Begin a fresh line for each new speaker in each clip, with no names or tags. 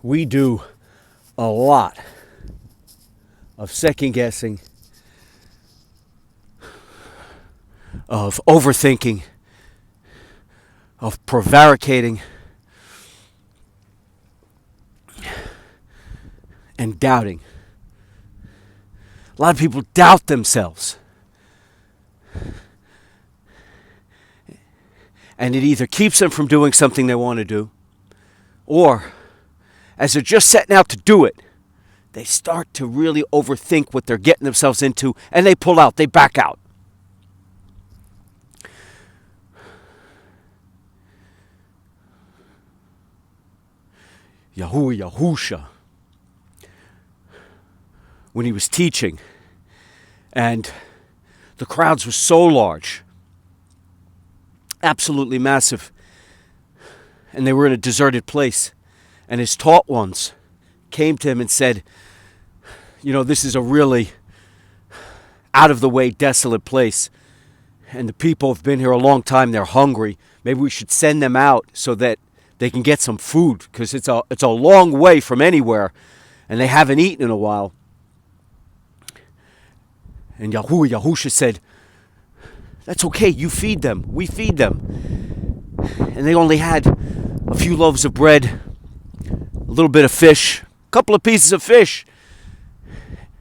we do a lot of second guessing, of overthinking, of prevaricating, and doubting. A lot of people doubt themselves. And it either keeps them from doing something they want to do, or as they're just setting out to do it, they start to really overthink what they're getting themselves into, and they pull out, they back out. Yahusha, when he was teaching, and the crowds were so large, absolutely massive, and they were in a deserted place, and his taught ones came to him and said, this is a really out of the way, desolate place, and the people have been here a long time, they're hungry. Maybe we should send them out so that they can get some food, because it's a long way from anywhere, and they haven't eaten in a while. And Yahusha said, that's okay, you feed them, we feed them. And they only had a few loaves of bread, a little bit of fish, a couple of pieces of fish.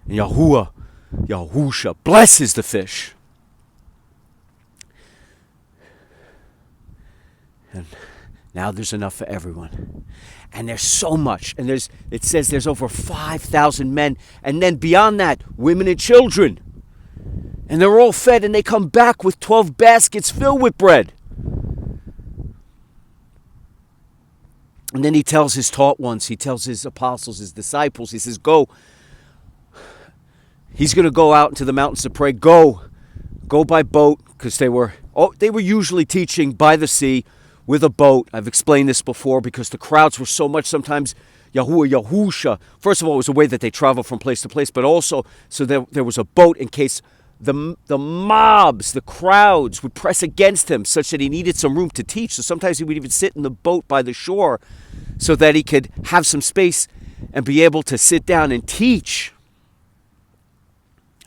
And Yahusha blesses the fish. And now there's enough for everyone. And there's so much. And it says there's over 5,000 men. And then beyond that, women and children. And they're all fed, and they come back with 12 baskets filled with bread. And then he tells his taught ones, he tells his apostles, his disciples, he says, go. He's going to go out into the mountains to pray. Go by boat, because they were usually teaching by the sea with a boat. I've explained this before, because the crowds were so much. Sometimes Yahusha, first of all, it was a way that they traveled from place to place, but also so there was a boat in case the mobs, the crowds would press against him, such that he needed some room to teach. So sometimes he would even sit in the boat by the shore so that he could have some space and be able to sit down and teach.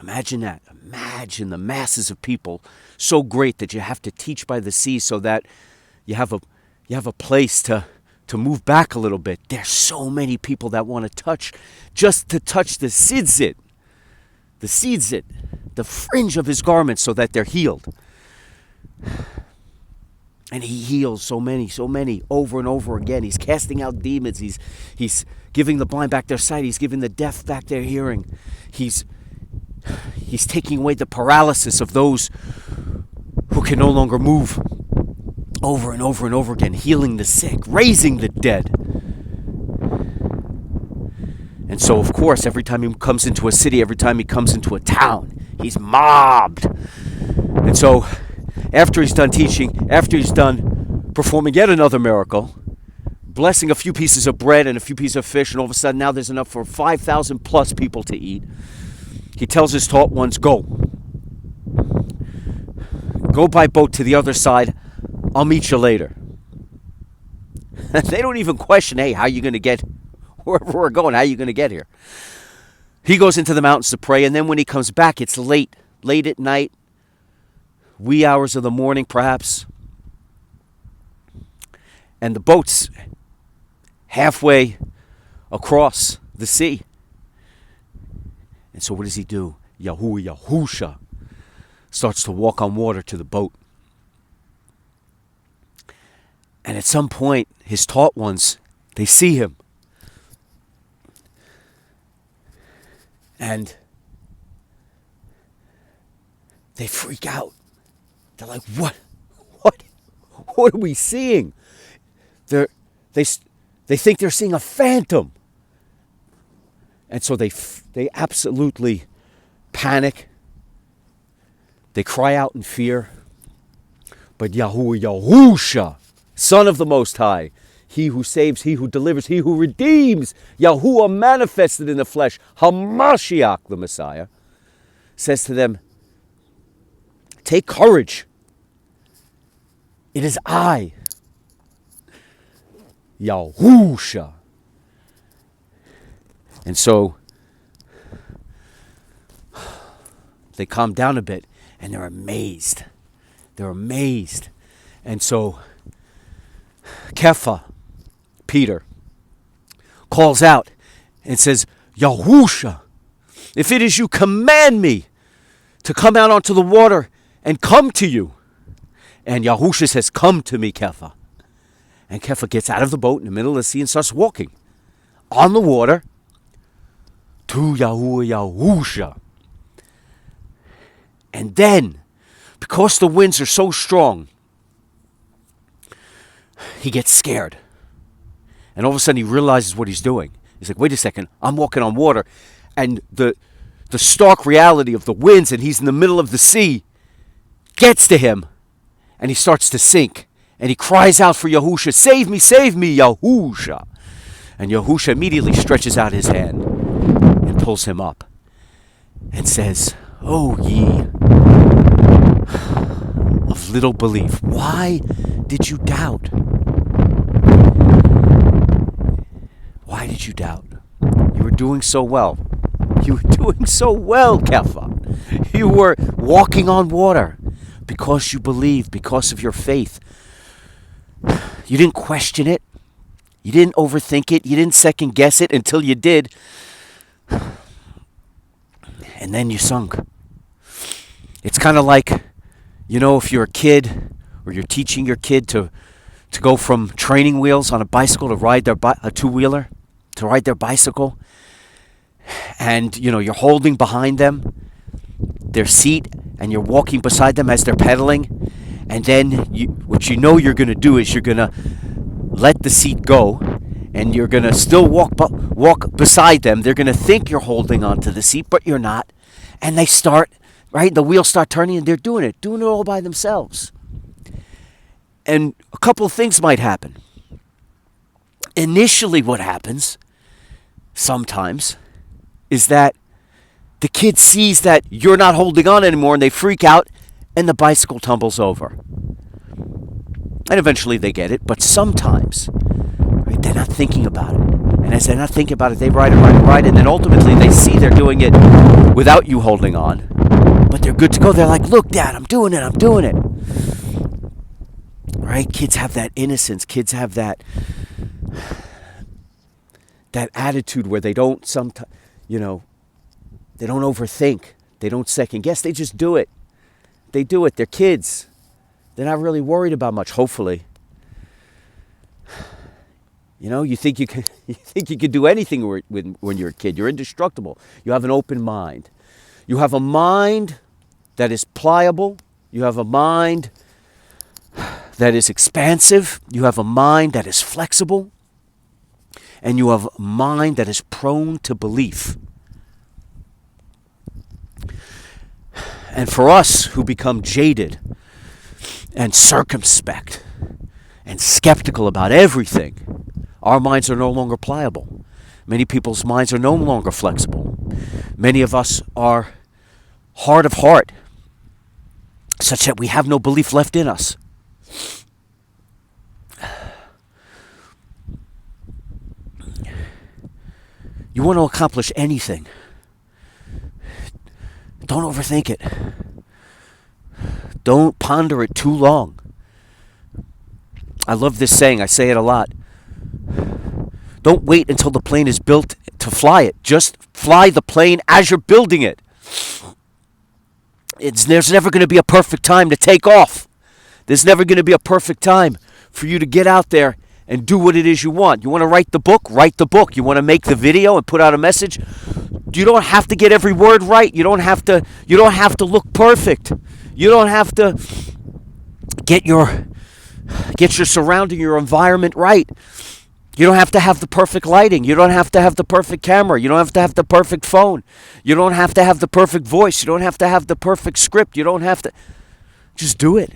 Imagine that. Imagine the masses of people, so great that you have to teach by the sea so that you have a place to move back a little bit. There's so many people that want to touch the tzitzit, the fringe of his garment, so that they're healed. And he heals so many, over and over again. He's casting out demons. He's giving the blind back their sight. He's giving the deaf back their hearing. He's taking away the paralysis of those who can no longer move, over and over and over again, healing the sick, raising the dead. And so, of course, every time he comes into a city, every time he comes into a town, he's mobbed. And so, after he's done teaching, after he's done performing yet another miracle, blessing a few pieces of bread and a few pieces of fish, and all of a sudden now there's enough for 5,000 plus people to eat, he tells his taught ones, go by boat to the other side, I'll meet you later. They don't even question, hey, how are you going to get wherever we're going? How are you going to get here? He goes into the mountains to pray, and then when he comes back, it's late at night, wee hours of the morning perhaps, and the boat's halfway across the sea. And so what does he do? Yahusha starts to walk on water to the boat. And at some point, his taught ones, they see him. And they freak out. They're like, what are we seeing? They think they're seeing a phantom. And so they absolutely panic. They cry out in fear. But Yahusha, Son of the Most High, He who saves, He who delivers, He who redeems, Yahuwah manifested in the flesh, HaMashiach, the Messiah, says to them, take courage. It is I, Yahusha. And so they calm down a bit and they're amazed. They're amazed. And so Kepha, Peter, calls out and says, Yahusha, if it is you, command me to come out onto the water and come to you. And Yahusha says, come to me, Kepha. And Kepha gets out of the boat in the middle of the sea and starts walking on the water to Yahusha. And then, because the winds are so strong, he gets scared. And all of a sudden he realizes what he's doing. He's like, wait a second, I'm walking on water. And the stark reality of the winds, and he's in the middle of the sea, gets to him. And he starts to sink. And he cries out for Yahusha, save me, Yahusha. And Yahusha immediately stretches out his hand and pulls him up and says, oh, ye of little belief, why did you doubt? Why did you doubt? You were doing so well. You were doing so well, Kepha. You were walking on water because you believed, because of your faith. You didn't question it. You didn't overthink it. You didn't second guess it until you did. And then you sunk. It's kind of like, if you're a kid or you're teaching your kid to go from training wheels on a bicycle to ride a two-wheeler, to ride their bicycle. And, you're holding behind them, their seat, and you're walking beside them as they're pedaling. And then what you're going to do is you're going to let the seat go, and you're going to still walk beside them. They're going to think you're holding onto the seat, but you're not. And they start, right? The wheels start turning, and they're doing it all by themselves. And a couple of things might happen. Initially, what happens sometimes is that the kid sees that you're not holding on anymore, and they freak out, and the bicycle tumbles over. And eventually they get it, but sometimes, right, they're not thinking about it. And as they're not thinking about it, they ride, and then ultimately they see they're doing it without you holding on. But they're good to go. They're like, look, Dad, I'm doing it. Right? Kids have that innocence. Kids have that attitude where they don't they don't overthink. They don't second guess. They just do it. They do it. They're kids. They're not really worried about much, hopefully. You think you can do anything when you're a kid. You're indestructible. You have an open mind. You have a mind that is pliable. You have a mind that is expansive. You have a mind that is flexible. And you have a mind that is prone to belief. And for us who become jaded and circumspect and skeptical about everything, our minds are no longer pliable. Many people's minds are no longer flexible. Many of us are hard of heart, such that we have no belief left in us. You want to accomplish anything, don't overthink it. Don't ponder it too long. I love this saying. I say it a lot. Don't wait until the plane is built to fly it. Just fly the plane as you're building it. There's never going to be a perfect time to take off. There's never going to be a perfect time for you to get out there and do what it is you want. You want to write the book? Write the book. You want to make the video and put out a message? You don't have to get every word right. You don't have to look perfect. You don't have to get your surrounding, your environment right. You don't have to have the perfect lighting. You don't have to have the perfect camera. You don't have to have the perfect phone. You don't have to have the perfect voice. You don't have to have the perfect script. You don't have to. Just do it.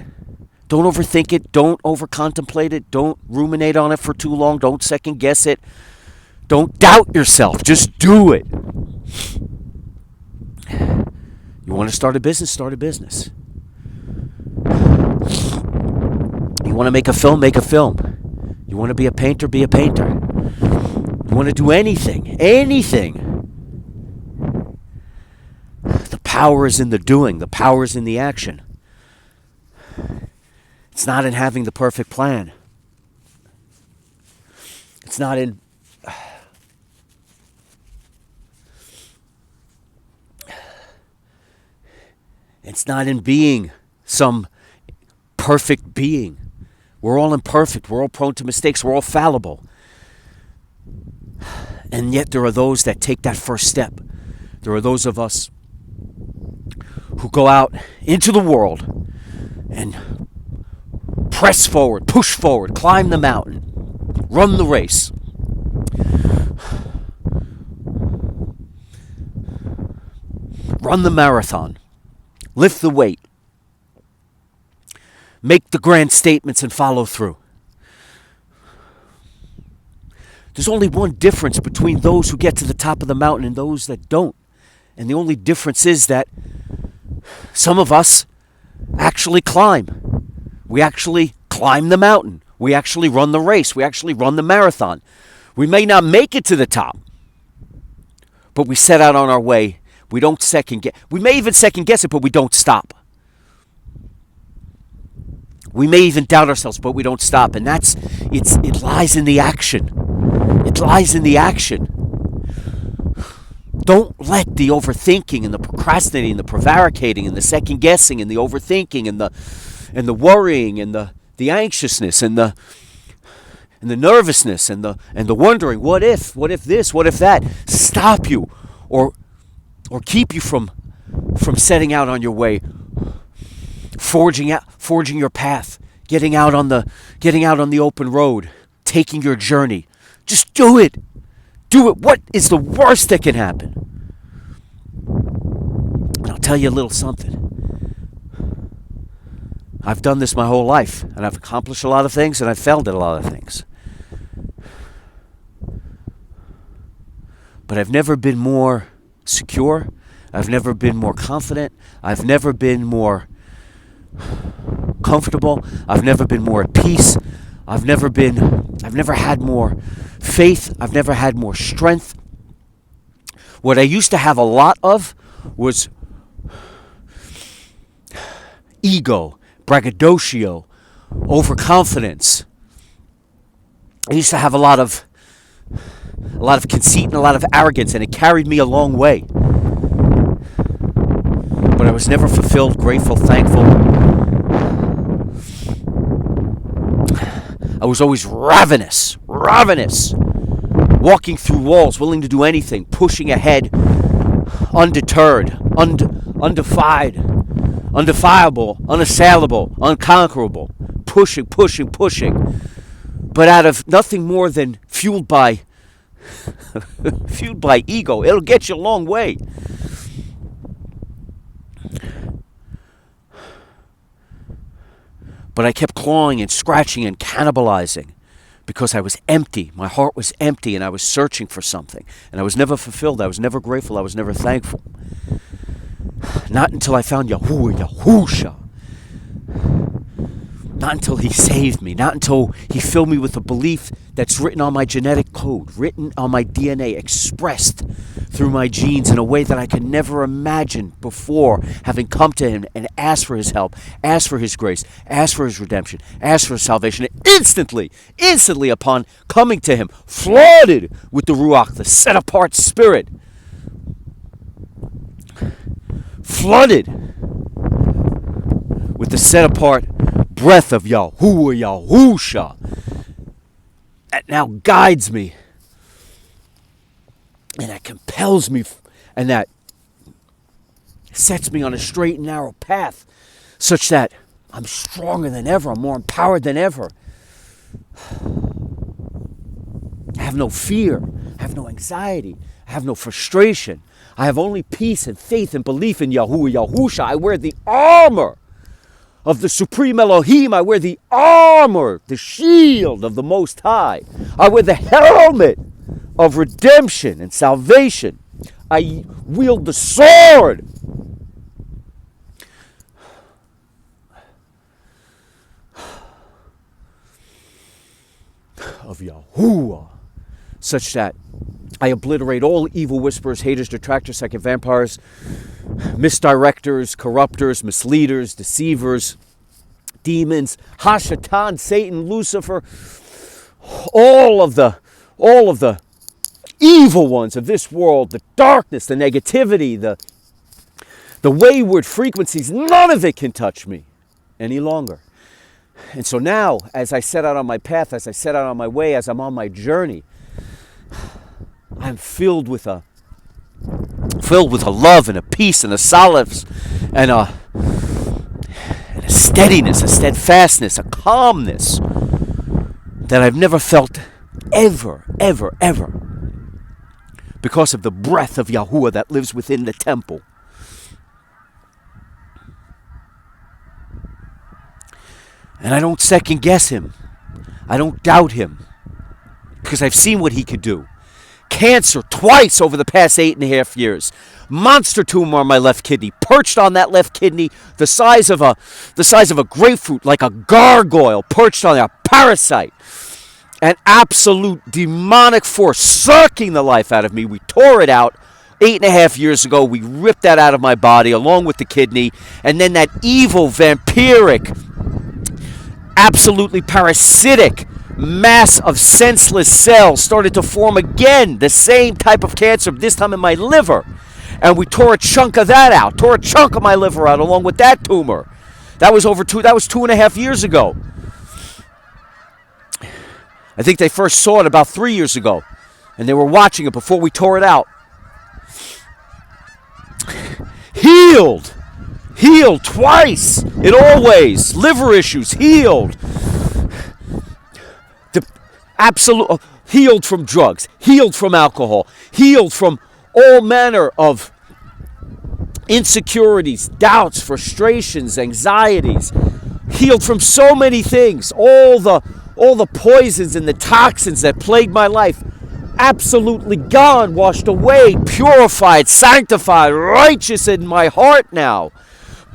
Don't overthink it. Don't over-contemplate it. Don't ruminate on it for too long. Don't second-guess it. Don't doubt yourself. Just do it. You want to start a business? Start a business. You want to make a film? Make a film. You want to be a painter? Be a painter. You want to do anything, anything. The power is in the doing. The power is in the action. It's not in having the perfect plan. It's not in being some perfect being. We're all imperfect. We're all prone to mistakes. We're all fallible. And yet there are those that take that first step. There are those of us who go out into the world and press forward, push forward, climb the mountain, run the race. Run the marathon. Lift the weight. Make the grand statements and follow through. There's only one difference between those who get to the top of the mountain and those that don't. And the only difference is that some of us actually climb. We actually climb the mountain. We actually run the race. We actually run the marathon. We may not make it to the top, but we set out on our way. We don't second guess. We may even second guess it, but we don't stop. We may even doubt ourselves, but we don't stop. And it lies in the action. It lies in the action. Don't let the overthinking and the procrastinating and the prevaricating and the second guessing and the overthinking and the worrying and the anxiousness and the nervousness and the wondering, what if this, what if that, stop you or keep you from setting out on your way, forging your path, getting out on the open road, taking your journey. Just do it. Do it. What is the worst that can happen? And I'll tell you a little something. I've done this my whole life, and I've accomplished a lot of things, and I've failed at a lot of things. But I've never been more secure. I've never been more confident. I've never been more comfortable. I've never been more at peace. I've never had more faith. I've never had more strength. What I used to have a lot of was ego, braggadocio, overconfidence. I used to have a lot of conceit and a lot of arrogance, and it carried me a long way. But I was never fulfilled, grateful, thankful. I was always ravenous, walking through walls, willing to do anything, pushing ahead, undeterred, undefied, undefiable, unassailable, unconquerable, pushing, but out of nothing more than fueled by ego. It'll get you a long way. But I kept clawing and scratching and cannibalizing because I was empty. My heart was empty, and I was searching for something. And I was never fulfilled. I was never grateful. I was never thankful. Not until I found Yahusha. Not until he saved me. Not until he filled me with a belief that's written on my genetic code, written on my DNA, expressed through my genes in a way that I could never imagine before, having come to him and asked for his help, asked for his grace, asked for his redemption, asked for his salvation. And instantly upon coming to him, flooded with the Ruach, the set-apart spirit, flooded with the set-apart breath of Yahusha that now guides me, and that compels me, and that sets me on a straight and narrow path such that I'm stronger than ever, I'm more empowered than ever. I have no fear, I have no anxiety, I have no frustration. I have only peace and faith and belief in Yahusha. I wear the armor of the Supreme Elohim. I wear the armor, the shield of the Most High. I wear the helmet of redemption and salvation. I wield the sword of Yahuwah, such that I obliterate all evil whisperers, haters, detractors, second vampires, misdirectors, corruptors, misleaders, deceivers, demons, Hashatan, Satan, Lucifer, all of the evil ones of this world, the darkness, the negativity, the wayward frequencies. None of it can touch me any longer. And so now, as I set out on my path, as I set out on my way, as I'm on my journey, I'm filled with a love and a peace and a solace and a steadiness, a steadfastness, a calmness that I've never felt ever, ever, ever, because of the breath of Yahuwah that lives within the temple. And I don't second guess him. I don't doubt him, because I've seen what he could do. Cancer twice over the past 8.5 years. Monster tumor on my left kidney, perched on that left kidney, the size of a grapefruit, like a gargoyle, perched on a parasite. An absolute demonic force sucking the life out of me. We tore it out 8.5 years ago. We ripped that out of my body along with the kidney, and then that evil, vampiric, absolutely parasitic mass of senseless cells started to form again, the same type of cancer, this time in my liver. And we tore a chunk of that out, tore a chunk of my liver out along with that tumor. That was 2.5 years ago. I think they first saw it about 3 years ago, and they were watching it before we tore it out. Healed twice in all ways. Liver issues, healed. Absolute, healed from drugs, healed from alcohol, healed from all manner of insecurities, doubts, frustrations, anxieties, healed from so many things, all the poisons and the toxins that plagued my life, absolutely gone, washed away, purified, sanctified, righteous in my heart now.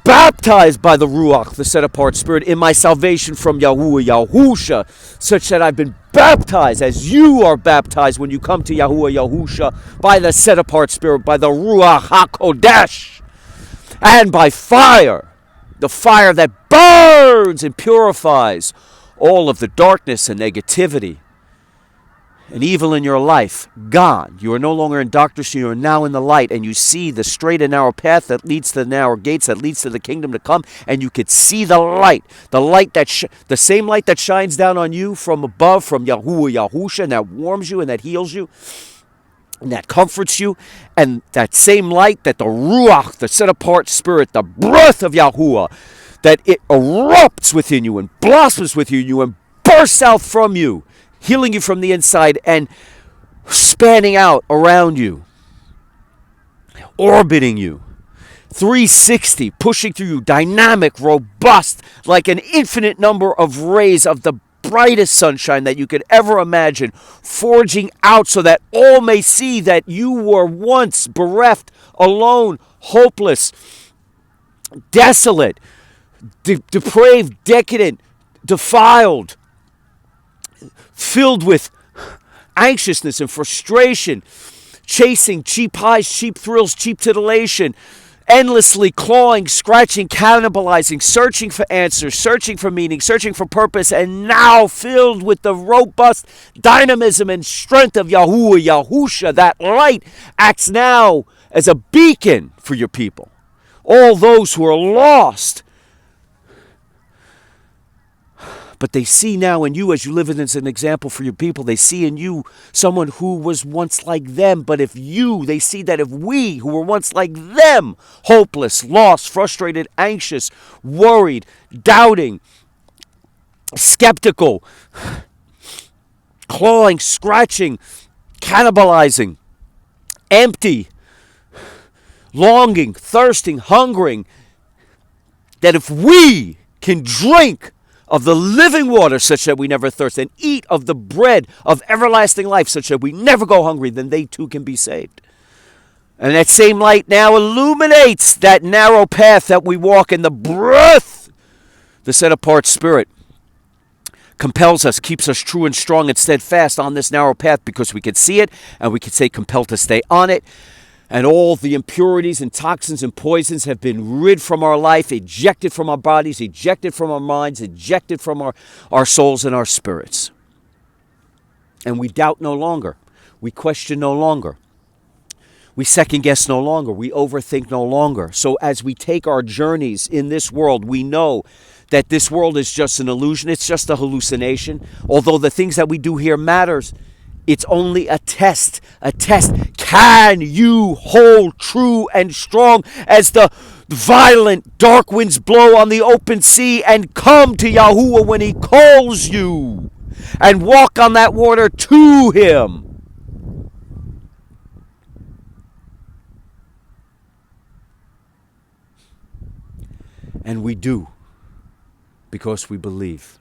Baptized by the Ruach, the set-apart Spirit, in my salvation from Yahuwah, Yahusha, such that I've been baptized as you are baptized when you come to Yahuwah, Yahusha, by the set-apart Spirit, by the Ruach HaKodesh, and by fire, the fire that burns and purifies all of the darkness and negativity and evil in your life, gone. You are no longer in darkness, you are now in the light, and you see the straight and narrow path that leads to the narrow gates, that leads to the kingdom to come, and you could see the light that the same light that shines down on you from above, from Yahuwah, Yahusha, and that warms you and that heals you and that comforts you, and that same light that the Ruach, the set-apart Spirit, the breath of Yahuwah, that it erupts within you and blossoms within you and bursts out from you, healing you from the inside and spanning out around you, orbiting you, 360, pushing through you, dynamic, robust, like an infinite number of rays of the brightest sunshine that you could ever imagine, forging out so that all may see that you were once bereft, alone, hopeless, desolate, depraved, decadent, defiled, filled with anxiousness and frustration, chasing cheap highs, cheap thrills, cheap titillation, endlessly clawing, scratching, cannibalizing, searching for answers, searching for meaning, searching for purpose, and now filled with the robust dynamism and strength of Yahuwah, Yahusha. That light acts now as a beacon for your people. All those who are lost, but they see now in you, as you live as an example for your people, they see in you someone who was once like them. But they see that if we, who were once like them, hopeless, lost, frustrated, anxious, worried, doubting, skeptical, clawing, scratching, cannibalizing, empty, longing, thirsting, hungering, that if we can drink of the living water such that we never thirst, and eat of the bread of everlasting life such that we never go hungry, then they too can be saved. And that same light now illuminates that narrow path that we walk in, the breath, the set-apart Spirit, compels us, keeps us true and strong and steadfast on this narrow path because we can see it and we can stay compelled to stay on it. And all the impurities and toxins and poisons have been rid from our life, ejected from our bodies, ejected from our minds, ejected from our souls and our spirits. And we doubt no longer. We question no longer. We second guess no longer. We overthink no longer. So as we take our journeys in this world, we know that this world is just an illusion. It's just a hallucination. Although the things that we do here matters, it's only a test. A test. Can you hold true and strong as the violent dark winds blow on the open sea and come to Yahuwah when he calls you and walk on that water to him? And we do, because we believe.